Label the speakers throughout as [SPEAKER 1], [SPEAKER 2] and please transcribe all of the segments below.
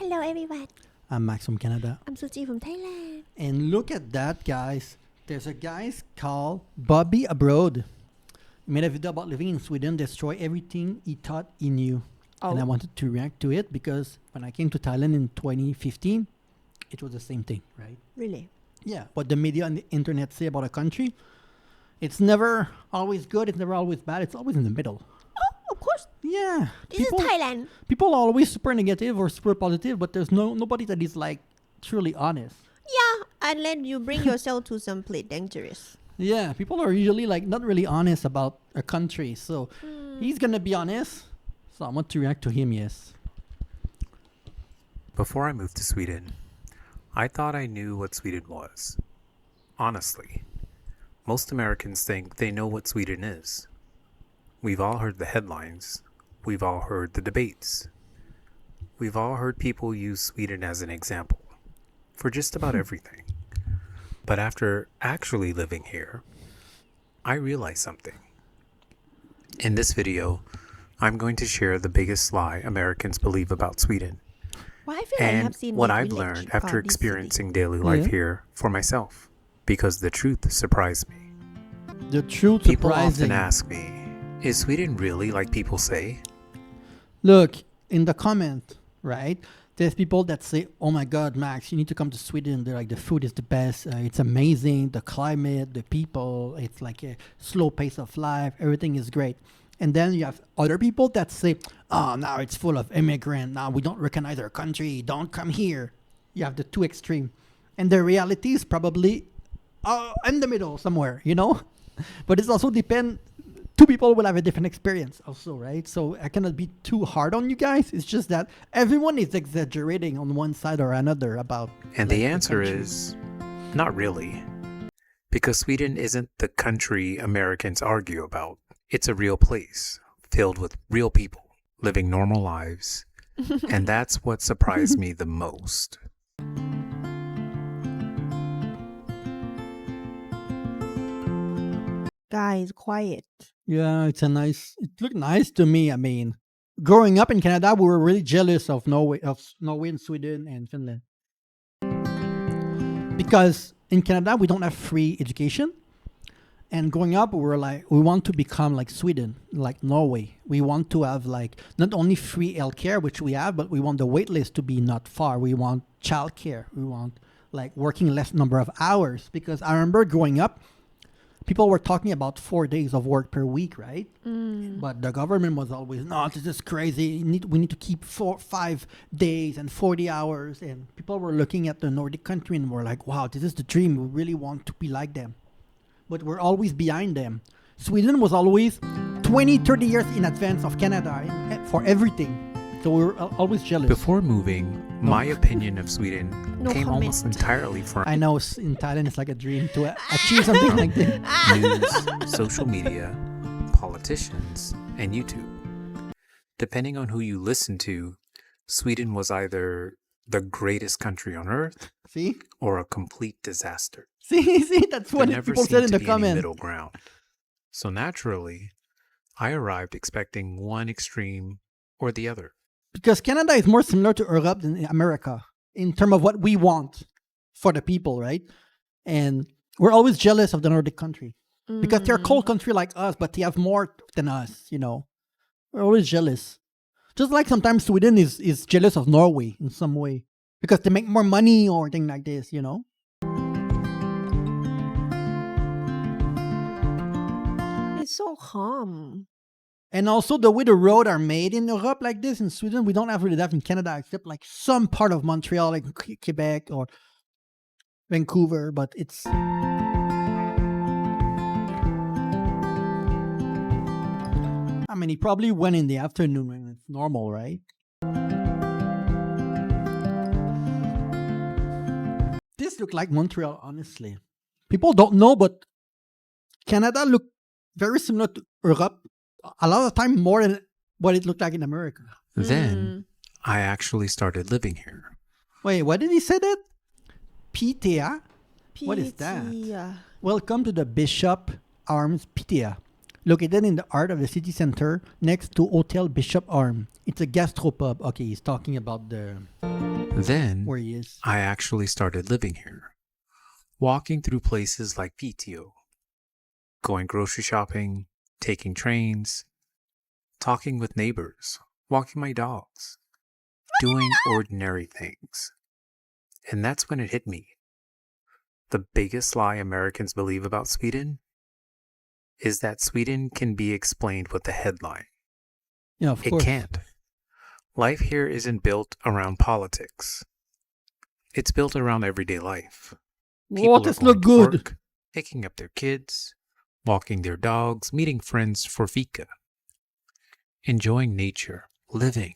[SPEAKER 1] Hello everyone.
[SPEAKER 2] I'm Max from Canada.
[SPEAKER 1] I'm Suji from Thailand.
[SPEAKER 2] And look at that, guys. There's a guy called Bobby Abroad. He made a video about living in Sweden, destroy everything he thought he knew.
[SPEAKER 1] Oh.
[SPEAKER 2] And I wanted to react to it because when I came to Thailand in 2015, it was the same thing, right?
[SPEAKER 1] Really?
[SPEAKER 2] Yeah. What the media and the internet say about a country, it's never always good, it's never always bad, it's always in the middle.
[SPEAKER 1] Oh, of course.
[SPEAKER 2] Yeah.
[SPEAKER 1] This is Thailand.
[SPEAKER 2] People are always super negative or super positive, but there's nobody that is like truly honest.
[SPEAKER 1] Yeah, unless you bring yourself to some place dangerous.
[SPEAKER 2] Yeah, people are usually like not really honest about a country. So he's gonna be honest. So I want to react to him, yes.
[SPEAKER 3] Before I moved to Sweden, I thought I knew what Sweden was. Honestly, most Americans think they know what Sweden is. We've all heard the headlines. We've all heard the debates. We've all heard people use Sweden as an example for just about everything. But after actually living here, I realized something. In this video, I'm going to share the biggest lie Americans believe about Sweden
[SPEAKER 1] Why I feel like I have
[SPEAKER 3] and
[SPEAKER 1] seen
[SPEAKER 3] what
[SPEAKER 1] this
[SPEAKER 3] I've
[SPEAKER 1] village
[SPEAKER 3] learned
[SPEAKER 1] or
[SPEAKER 3] after
[SPEAKER 1] this
[SPEAKER 3] experiencing daily life
[SPEAKER 2] Yeah.
[SPEAKER 3] here for myself, because the truth surprised me.
[SPEAKER 2] The truth
[SPEAKER 3] People
[SPEAKER 2] surprising.
[SPEAKER 3] often ask me, is Sweden really like people say?
[SPEAKER 2] Look, in the comment, right? There's people that say, "Oh my God, Max, you need to come to Sweden. They're like the food is the best. It's amazing. The climate, the people. It's like a slow pace of life. Everything is great." And then you have other people that say, "Oh, now it's full of immigrants. Now we don't recognize our country. Don't come here." You have the two extreme, and the reality is probably in the middle somewhere, you know. But it's also depend. Two people will have a different experience also, right? So I cannot be too hard on you guys. It's just that everyone is exaggerating on one side or another about.
[SPEAKER 3] And
[SPEAKER 2] like,
[SPEAKER 3] the answer
[SPEAKER 2] country.
[SPEAKER 3] is not really. Because Sweden isn't the country Americans argue about. It's a real place filled with real people living normal lives. And that's what surprised me the most.
[SPEAKER 1] Guys, quiet.
[SPEAKER 2] Yeah, it looked nice to me. I mean, growing up in Canada, we were really jealous of Norway, and Sweden and Finland. Because in Canada, we don't have free education. And growing up, we were like, we want to become like Sweden, like Norway. We want to have like not only free healthcare, which we have, but we want the wait list to be not far. We want childcare. We want like working less number of hours. Because I remember growing up, people were talking about 4 days of work per week, right? But the government was always, no, this is crazy. We need to keep 5 days and 40 hours. And people were looking at the Nordic country and were like, wow, this is the dream. We really want to be like them. But we're always behind them. Sweden was always 20, 30 years in advance of Canada for everything. So we were always jealous.
[SPEAKER 3] Before moving, my opinion of Sweden
[SPEAKER 1] No
[SPEAKER 3] came
[SPEAKER 1] comment.
[SPEAKER 3] almost entirely from
[SPEAKER 2] I know in Thailand it's like a dream to achieve something like this.
[SPEAKER 3] news, social media, politicians, and YouTube. Depending on who you listen to, Sweden was either the greatest country on earth
[SPEAKER 2] See?
[SPEAKER 3] or a complete disaster.
[SPEAKER 2] See, that's
[SPEAKER 3] There
[SPEAKER 2] what
[SPEAKER 3] never
[SPEAKER 2] people
[SPEAKER 3] seemed
[SPEAKER 2] said in
[SPEAKER 3] to
[SPEAKER 2] the
[SPEAKER 3] be any
[SPEAKER 2] comments.
[SPEAKER 3] middle ground. So naturally, I arrived expecting one extreme or the other.
[SPEAKER 2] Because Canada is more similar to Europe than America in terms of what we want for the people, right? And we're always jealous of the Nordic country because they're a cold country like us, but they have more than us, you know. We're always jealous. Just like sometimes Sweden is jealous of Norway in some way because they make more money or things like this, you know.
[SPEAKER 1] It's so calm.
[SPEAKER 2] And also the way the roads are made in Europe like this, in Sweden, we don't have really that in Canada, except like some part of Montreal, like Quebec or Vancouver, but it's... I mean, he probably went in the afternoon when it's normal, right? This looked like Montreal, honestly. People don't know, but Canada looked very similar to Europe. A lot of time more than what it looked like in America.
[SPEAKER 3] Then I actually started living here.
[SPEAKER 2] Wait, what did he say that? Pitea? What is that?
[SPEAKER 1] PT,
[SPEAKER 2] Welcome to the Bishop Arms Pitea. located in the heart of the city center next to Hotel Bishop Arm. It's a gastropub. Okay, he's talking about the
[SPEAKER 3] Then
[SPEAKER 2] where he is.
[SPEAKER 3] I actually started living here, walking through places like PTO, going grocery shopping, taking trains, talking with neighbors, walking my dogs, doing ordinary things. And that's when it hit me. The biggest lie Americans believe about Sweden is that Sweden can be explained with the headline.
[SPEAKER 2] Yeah, of
[SPEAKER 3] It
[SPEAKER 2] course.
[SPEAKER 3] can't. Life here isn't built around politics. It's built around everyday life.
[SPEAKER 2] What
[SPEAKER 3] are
[SPEAKER 2] does
[SPEAKER 3] going
[SPEAKER 2] look
[SPEAKER 3] to
[SPEAKER 2] good?
[SPEAKER 3] work, picking up their kids, walking their dogs, meeting friends for fika, enjoying nature, living.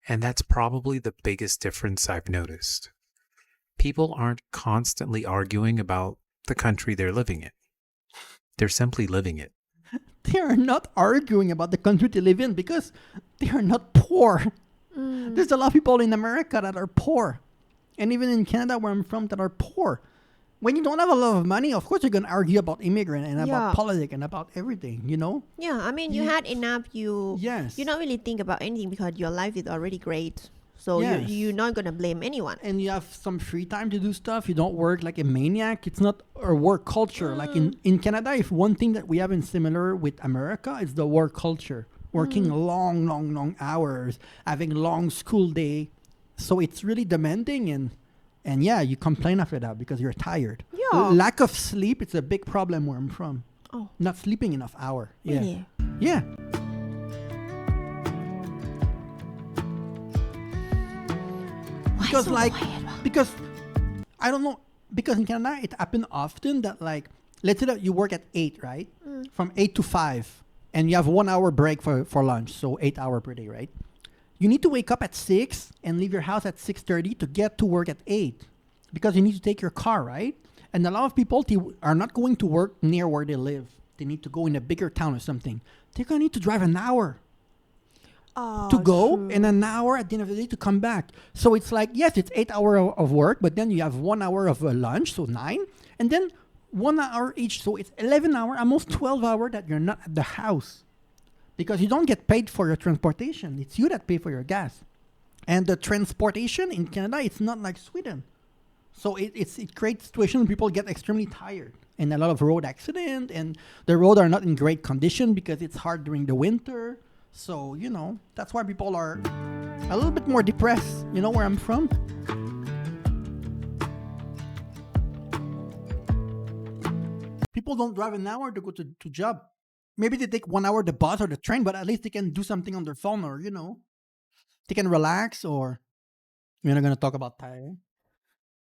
[SPEAKER 3] And that's probably the biggest difference I've noticed. People aren't constantly arguing about the country they're living in. They're simply living it.
[SPEAKER 2] They are not arguing about the country they live in because they are not poor. There's a lot of people in America that are poor. And even in Canada, where I'm from, that are poor. When you don't have a lot of money, of course you're going to argue about immigrant and
[SPEAKER 1] Yeah.
[SPEAKER 2] about politics and about everything, you know?
[SPEAKER 1] Yeah, I mean, you had enough.
[SPEAKER 2] Yes.
[SPEAKER 1] You don't really think about anything because your life is already great. So
[SPEAKER 2] Yes.
[SPEAKER 1] you're not gonna blame anyone.
[SPEAKER 2] And you have some free time to do stuff. You don't work like a maniac. It's not a work culture. Like in Canada, if one thing that we have in similar with America is the work culture. Working long hours, having long school day. So it's really demanding and yeah, you complain after that because you're tired.
[SPEAKER 1] Yeah.
[SPEAKER 2] Lack of sleep, it's a big problem where I'm from.
[SPEAKER 1] Oh,
[SPEAKER 2] Not sleeping enough hour. Yeah.
[SPEAKER 1] really?
[SPEAKER 2] Yeah.
[SPEAKER 1] Why
[SPEAKER 2] Because
[SPEAKER 1] so
[SPEAKER 2] like
[SPEAKER 1] quiet?
[SPEAKER 2] because I don't know, because in Canada it happens often that like let's say that you work at 8, right? From 8 to 5 and you have 1 hour break for lunch, so 8 hour per day, right? You need to wake up at 6 and leave your house at 6:30 to get to work at 8 because you need to take your car, right? And a lot of people are not going to work near where they live. They need to go in a bigger town or something. They're going to need to drive an hour
[SPEAKER 1] Oh,
[SPEAKER 2] to go
[SPEAKER 1] true.
[SPEAKER 2] and an hour at the end of the day to come back. So it's like, yes, it's 8 hours of work, but then you have 1 hour of lunch, so 9, and then 1 hour each. So it's 11 hours, almost 12 hours that you're not at the house because you don't get paid for your transportation. It's you that pay for your gas. And the transportation in Canada, it's not like Sweden. So it creates situations where people get extremely tired and a lot of road accident and the roads are not in great condition because it's hard during the winter. So, you know, that's why people are a little bit more depressed. You know where I'm from? People don't drive an hour to go to job. Maybe they take 1 hour the bus or the train, but at least they can do something on their phone or, you know, they can relax or you're not going to talk about tired.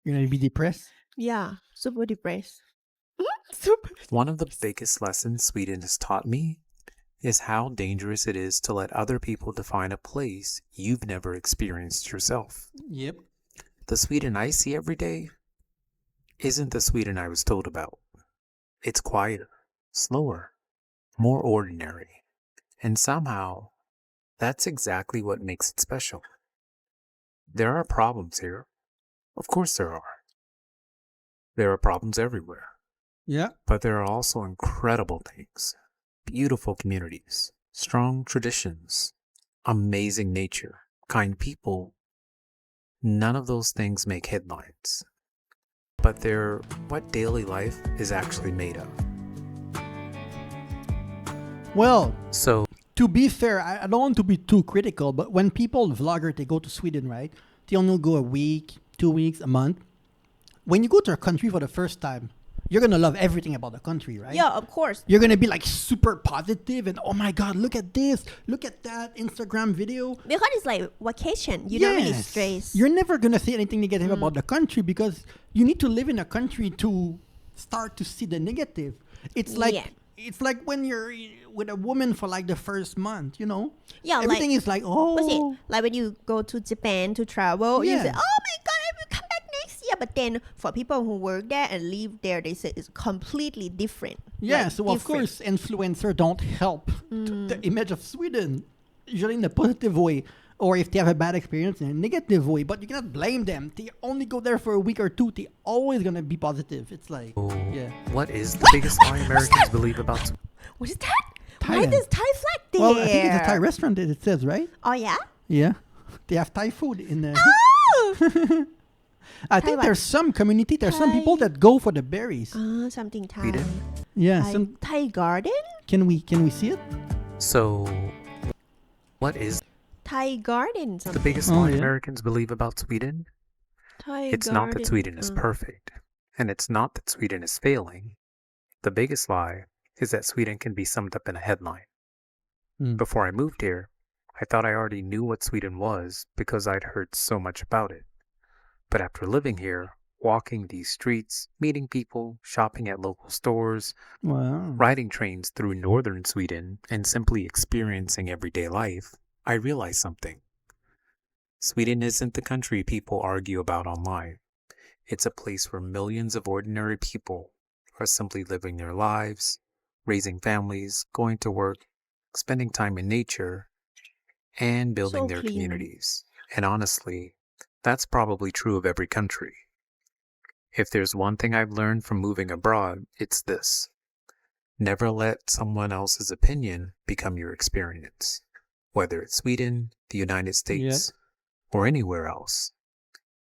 [SPEAKER 2] You're going to be depressed.
[SPEAKER 1] Yeah, super depressed. Super.
[SPEAKER 3] One of the biggest lessons Sweden has taught me is how dangerous it is to let other people define a place you've never experienced yourself.
[SPEAKER 2] Yep.
[SPEAKER 3] The Sweden I see every day isn't the Sweden I was told about. It's quieter, slower, more ordinary. And somehow, that's exactly what makes it special. There are problems here. Of course there are. There are problems everywhere.
[SPEAKER 2] Yeah.
[SPEAKER 3] But there are also incredible things. Beautiful communities, strong traditions, amazing nature, kind people. None of those things make headlines. But they're what daily life is actually made of.
[SPEAKER 2] Well,
[SPEAKER 3] So,
[SPEAKER 2] to be fair, I don't want to be too critical, but when people, vlogger, they go to Sweden, right? They only go a week, 2 weeks, a month. When you go to a country for the first time, you're going to love everything about the country, right?
[SPEAKER 1] Yeah, of course.
[SPEAKER 2] You're going to be like super positive and, oh my God, look at this, look at that Instagram video.
[SPEAKER 1] Because it's like vacation. You don't really stress.
[SPEAKER 2] You're never going to say anything negative about the country because you need to live in a country to start to see the negative. It's like
[SPEAKER 1] Yeah.
[SPEAKER 2] it's like when you're with a woman for like the first month, you know?
[SPEAKER 1] Yeah,
[SPEAKER 2] Everything is like,
[SPEAKER 1] What's it?
[SPEAKER 2] oh.
[SPEAKER 1] Like when you go to Japan to travel, you say,
[SPEAKER 2] Yeah.
[SPEAKER 1] "Oh my God, I will come back next year." But then for people who work there and live there, they say it's completely different.
[SPEAKER 2] Yeah,
[SPEAKER 1] Like,
[SPEAKER 2] so of
[SPEAKER 1] different.
[SPEAKER 2] course, influencer don't help the image of Sweden, usually in a positive way, or if they have a bad experience in a negative way. But you cannot blame them. They only go there for a week or two. They always gonna be positive. It's like, yeah.
[SPEAKER 3] what is the biggest lie Americans believe about
[SPEAKER 1] What is that? Why
[SPEAKER 2] Thailand.
[SPEAKER 1] this Thai flag there?
[SPEAKER 2] Well, I think it's a Thai restaurant. It says, right?
[SPEAKER 1] Oh yeah.
[SPEAKER 2] Yeah, they have Thai food in there.
[SPEAKER 1] Oh.
[SPEAKER 2] I
[SPEAKER 1] Thai
[SPEAKER 2] think
[SPEAKER 1] what?
[SPEAKER 2] there's some community. There's some people
[SPEAKER 1] Thai.
[SPEAKER 2] that go for the berries.
[SPEAKER 1] Something Thai.
[SPEAKER 3] Sweden.
[SPEAKER 2] Yeah.
[SPEAKER 1] Thai,
[SPEAKER 2] Some.
[SPEAKER 1] Thai garden.
[SPEAKER 2] Can we see it?
[SPEAKER 3] So, what is
[SPEAKER 1] Thai garden.
[SPEAKER 3] the
[SPEAKER 1] Something.
[SPEAKER 3] biggest
[SPEAKER 2] Oh,
[SPEAKER 3] lie
[SPEAKER 2] yeah.
[SPEAKER 3] Americans believe about Sweden?
[SPEAKER 1] Thai
[SPEAKER 3] It's
[SPEAKER 1] garden.
[SPEAKER 3] not that Sweden is perfect, and it's not that Sweden is failing. The biggest lie is that Sweden can be summed up in a headline.
[SPEAKER 2] Mm.
[SPEAKER 3] Before I moved here, I thought I already knew what Sweden was because I'd heard so much about it. But after living here, walking these streets, meeting people, shopping at local stores,
[SPEAKER 2] Wow.
[SPEAKER 3] riding trains through northern Sweden, and simply experiencing everyday life, I realized something. Sweden isn't the country people argue about online. It's a place where millions of ordinary people are simply living their lives, raising families, going to work, spending time in nature, and building
[SPEAKER 1] So
[SPEAKER 3] their
[SPEAKER 1] clean.
[SPEAKER 3] communities. And honestly, that's probably true of every country. If there's one thing I've learned from moving abroad, it's this. Never let someone else's opinion become your experience. Whether it's Sweden, the United States, or anywhere else.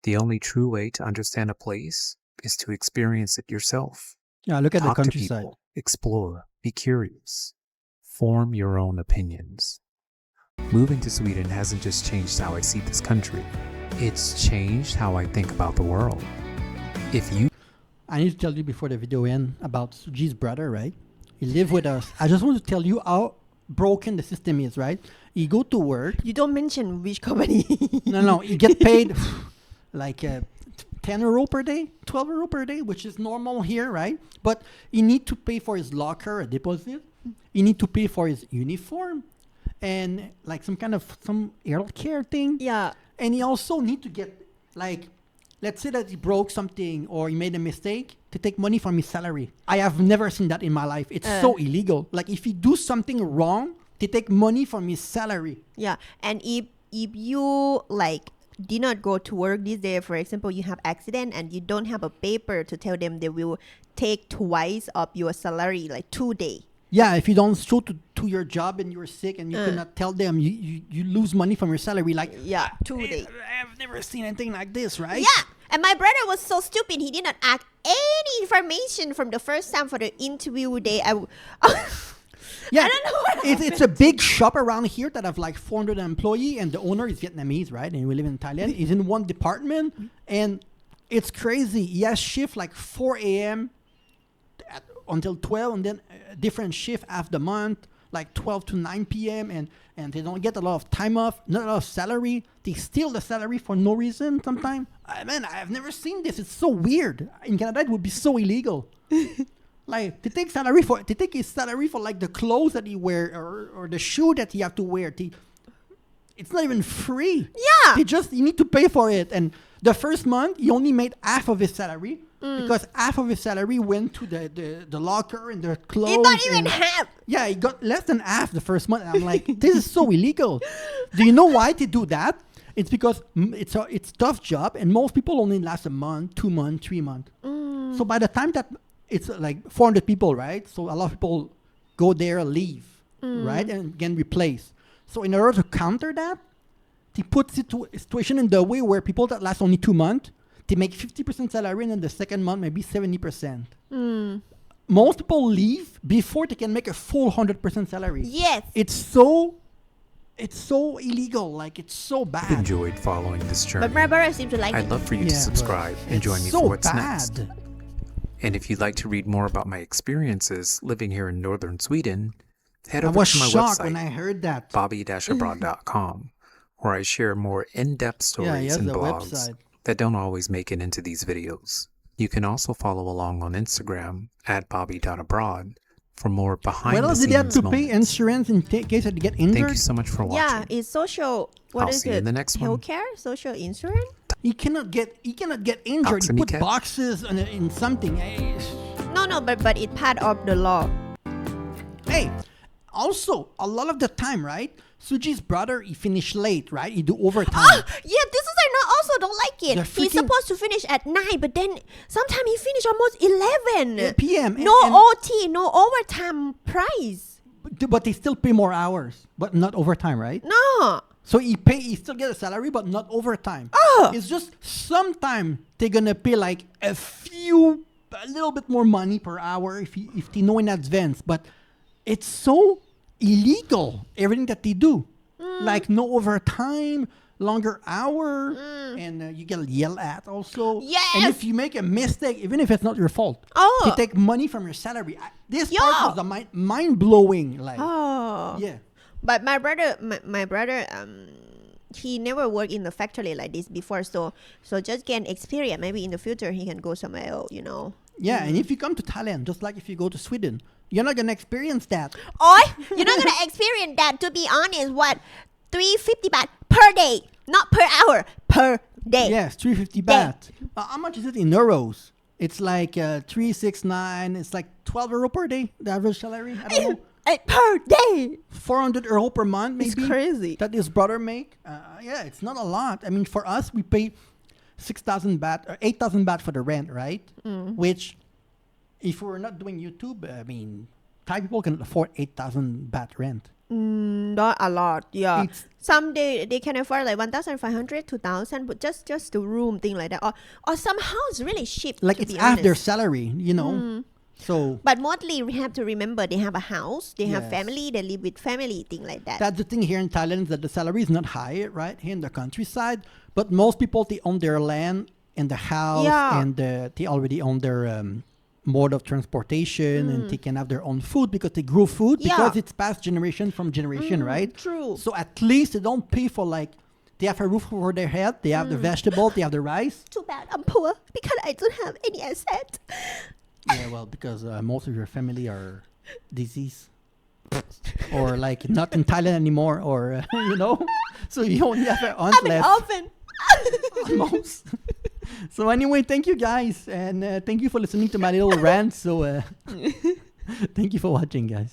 [SPEAKER 3] The only true way to understand a place is to experience it yourself.
[SPEAKER 2] Yeah. Look at the
[SPEAKER 3] Talk to
[SPEAKER 2] countryside.
[SPEAKER 3] people, explore, be curious, form your own opinions. Moving to Sweden hasn't just changed how I see this country, it's changed how I think about the world. If you
[SPEAKER 2] I need to tell you before the video end about Suji's brother, right? He lived with us. I just want to tell you how broken the system is, right? He go to work.
[SPEAKER 1] You don't mention which company.
[SPEAKER 2] No, he get paid like 10 euro per day, 12 euro per day, which is normal here, right? But he need to pay for his locker, a deposit. He need to pay for his uniform and like some health care thing.
[SPEAKER 1] Yeah.
[SPEAKER 2] And he also need to get like, let's say that he broke something or he made a mistake to take money from his salary. I have never seen that in my life. It's so illegal. Like if he do something wrong, they take money from his salary.
[SPEAKER 1] Yeah. And if you like did not go to work this day, for example, you have accident and you don't have a paper to tell them, they will take twice of your salary, like 2 days.
[SPEAKER 2] Yeah, if you don't show to your job and you're sick and you cannot tell them, you lose money from your salary. Like,
[SPEAKER 1] Yeah, 2 days.
[SPEAKER 2] I've never seen anything like this, right?
[SPEAKER 1] Yeah, and my brother was so stupid. He did not ask any information from the first time for the interview day.
[SPEAKER 2] Yeah,
[SPEAKER 1] I don't know what
[SPEAKER 2] it's a big shop around here that have like 400 employees, and the owner is Vietnamese, right? And we live in Thailand. He's in one department, and it's crazy. He has shift like 4 a.m. Until 12, and then a different shift after the month, like 12 to 9 p.m. And they don't get a lot of time off, not a lot of salary. They steal the salary for no reason sometimes. Man, I've never seen this. It's so weird. In Canada, it would be so illegal. Like they take his salary for like the clothes that he wear or the shoe that he have to wear. It's not even free.
[SPEAKER 1] Yeah.
[SPEAKER 2] You need to pay for it. And the first month, he only made half of his salary because half of his salary went to the locker and the clothes.
[SPEAKER 1] It's not even
[SPEAKER 2] and-
[SPEAKER 1] half.
[SPEAKER 2] Yeah, he got less than half the first month. And I'm like, this is so illegal. Do you know why they do that? It's because it's tough job, and most people only last a month, 2 months, 3 months. So by the time that it's like 400 people, right? So a lot of people go there, leave, right, and get replaced. So in order to counter that, they put situation in the way where people that last only 2 months, they make 50% salary, and then the second month maybe 70%. Most people leave before they can make a full 100% salary.
[SPEAKER 1] Yes.
[SPEAKER 2] It's so illegal. Like it's so bad.
[SPEAKER 3] enjoyed following this journey,
[SPEAKER 1] But my brother seems to like
[SPEAKER 3] I'd
[SPEAKER 1] it.
[SPEAKER 3] love for you to
[SPEAKER 2] Yeah,
[SPEAKER 3] subscribe
[SPEAKER 2] but
[SPEAKER 3] and join
[SPEAKER 2] it's
[SPEAKER 3] me
[SPEAKER 2] so
[SPEAKER 3] for what's
[SPEAKER 2] bad.
[SPEAKER 3] next. And if you'd like to read more about my experiences living here in northern Sweden, head
[SPEAKER 2] I
[SPEAKER 3] over
[SPEAKER 2] was
[SPEAKER 3] to my
[SPEAKER 2] shocked
[SPEAKER 3] website,
[SPEAKER 2] when I heard that.
[SPEAKER 3] bobby-abroad.com, where I share more in-depth
[SPEAKER 2] Yeah, he
[SPEAKER 3] stories
[SPEAKER 2] has
[SPEAKER 3] and
[SPEAKER 2] a
[SPEAKER 3] blogs
[SPEAKER 2] website.
[SPEAKER 3] that don't always make it into these videos. You can also follow along on Instagram at bobby.abroad for more behind
[SPEAKER 2] What
[SPEAKER 3] the
[SPEAKER 2] else did they have
[SPEAKER 3] scenes
[SPEAKER 2] to pay
[SPEAKER 3] moments.
[SPEAKER 2] insurance in case they get
[SPEAKER 3] Thank
[SPEAKER 2] injured?
[SPEAKER 3] you so much for watching.
[SPEAKER 1] Yeah, it's social. What
[SPEAKER 3] I'll
[SPEAKER 1] is
[SPEAKER 3] see you
[SPEAKER 1] it?
[SPEAKER 3] in the next one.
[SPEAKER 1] Healthcare, social insurance.
[SPEAKER 2] He cannot get injured. He put
[SPEAKER 3] Oxymicat?
[SPEAKER 2] boxes in something.
[SPEAKER 1] No, but it's part of the law.
[SPEAKER 2] Hey, also a lot of the time, right? Suji's brother, he finished late, right? He do overtime.
[SPEAKER 1] Yeah, this is I not also don't like it.
[SPEAKER 2] The
[SPEAKER 1] He's
[SPEAKER 2] freaking-
[SPEAKER 1] supposed to finish at 9, but then sometimes he finish almost 11.
[SPEAKER 2] 8 p.m.
[SPEAKER 1] No OT, no overtime price.
[SPEAKER 2] But they still pay more hours, but not overtime, right?
[SPEAKER 1] No.
[SPEAKER 2] So he still get a salary, but not overtime.
[SPEAKER 1] Oh.
[SPEAKER 2] It's just sometime they're gonna pay like a little bit more money per hour if they know in advance. But it's so illegal, everything that they do. Like no overtime, longer hour, and you get yelled at also.
[SPEAKER 1] Yes.
[SPEAKER 2] And if you make a mistake, even if it's not your fault,
[SPEAKER 1] Oh.
[SPEAKER 2] they take money from your salary. This
[SPEAKER 1] Yo.
[SPEAKER 2] part was the mind blowing. Like,
[SPEAKER 1] Oh.
[SPEAKER 2] yeah.
[SPEAKER 1] But my brother, he never worked in the factory like this before. So just gain experience. Maybe in the future he can go somewhere else, you know.
[SPEAKER 2] Yeah, and if you come to Thailand, just like if you go to Sweden, you're not gonna experience that.
[SPEAKER 1] Or you're not gonna experience that. To be honest, what 350 baht per day, not per hour, per day.
[SPEAKER 2] Yes, 350 baht. How much is it in euros? It's like 369. It's like 12 euro per day. The average salary. I don't know.
[SPEAKER 1] Per day.
[SPEAKER 2] 400 euro per month, maybe.
[SPEAKER 1] It's crazy.
[SPEAKER 2] That his brother make. Yeah, it's not a lot. I mean, for us, we pay 6,000 baht or 8,000 baht for the rent, right? Which, if we're not doing YouTube, I mean, Thai people can afford 8,000 baht rent.
[SPEAKER 1] Not a lot. Yeah.
[SPEAKER 2] It's-
[SPEAKER 1] Some they can afford like 1,500, 2,000, but just the room thing like that. Or some house really cheap.
[SPEAKER 2] Like
[SPEAKER 1] to
[SPEAKER 2] it's
[SPEAKER 1] be
[SPEAKER 2] half their
[SPEAKER 1] honest.
[SPEAKER 2] salary, you know. So
[SPEAKER 1] But mostly we have to remember they have a house, they have
[SPEAKER 2] Yes.
[SPEAKER 1] family, they live with family, thing like that.
[SPEAKER 2] that's the thing here in Thailand is that the salary is not high, right? Here in the countryside, but most people they own their land and the house,
[SPEAKER 1] Yeah.
[SPEAKER 2] and they already own their mode of transportation, and they can have their own food because they grew food
[SPEAKER 1] Yeah.
[SPEAKER 2] because it's passed generation from generation, right?
[SPEAKER 1] True.
[SPEAKER 2] So at least they don't pay for like they have a roof over their head, they have the vegetable, they have the rice.
[SPEAKER 1] Too bad I'm poor because I don't have any asset.
[SPEAKER 2] Yeah, well, because most of your family are diseased or like not in Thailand anymore, or you know, so you only have an aunt
[SPEAKER 1] I'm an
[SPEAKER 2] left.
[SPEAKER 1] orphan.
[SPEAKER 2] Almost. So anyway, thank you guys, and thank you for listening to my little rant. So thank you for watching, guys.